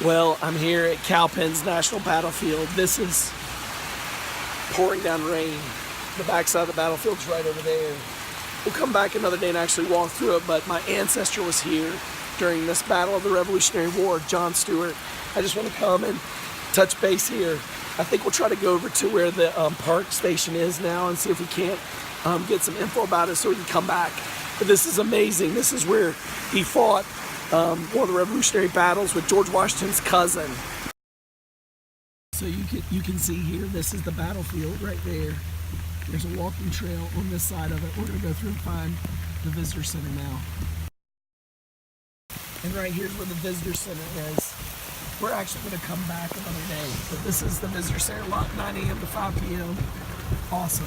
Well, I'm here at Cowpens National Battlefield. This is pouring down rain. The backside of the battlefield is right over there. We'll come back another day and actually walk through it, but my ancestor was here during this Battle of the Revolutionary War, John Stewart. I just want to come and touch base here. I think we'll try to go over to where the park station is now and see if we can't get some info about it so we can come back. But this is amazing. This is where he fought one of the Revolutionary battles with George Washington's cousin. So you can see here, this is the battlefield right there. There's a walking trail on this side of it. We're going to go through and find the visitor center now. And right here's where the visitor center is. We're actually going to come back another day. But this is the visitor center, lot 9 a.m. to 5 p.m. Awesome.